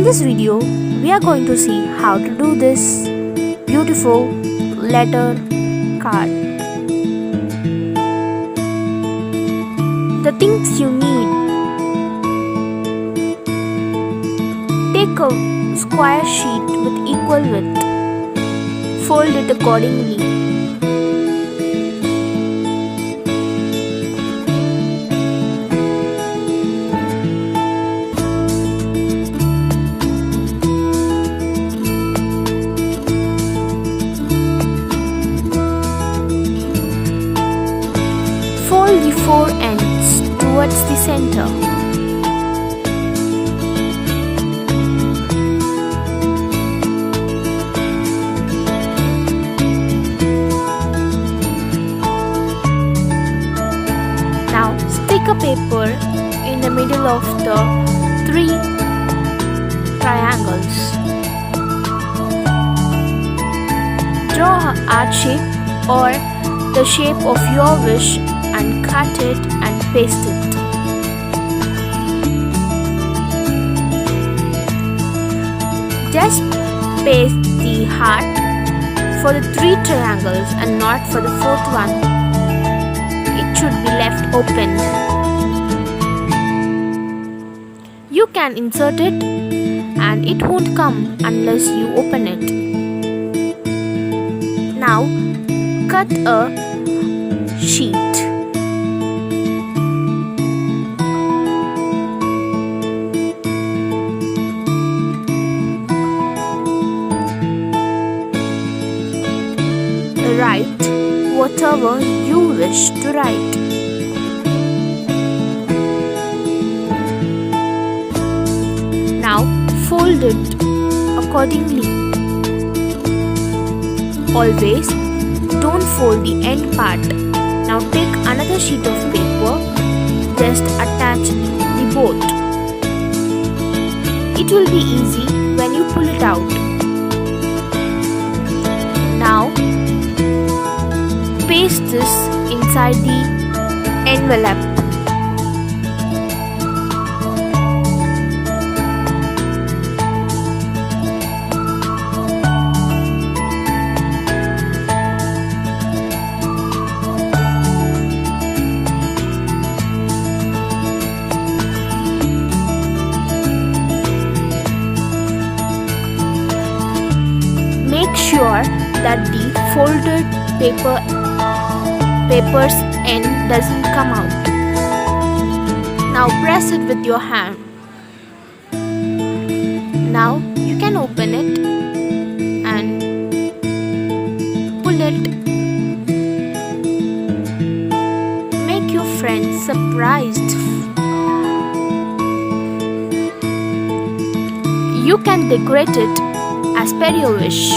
In this video, we are going to see how to do this beautiful letter card. The things you need: take a square sheet with equal width, fold it accordingly. Fold the four ends towards the center. Now stick a paper in the middle of the three triangles. Draw an heart shape or the shape of your wish and cut it and paste it. Just paste the heart for the three triangles and not for the fourth one. It should be left open. You can insert it and it won't come unless you open it. Now cut a sheet. Write whatever you wish to write. Now fold it accordingly. Always don't fold the end part. Now take another sheet of paper, just attach the both. It will be easy when you pull it out. Now paste this inside the envelope. Make sure that the folded paper's end doesn't come out. Now press it with your hand. Now you can open it and pull it. Make your friends surprised. You can decorate it as per your wish.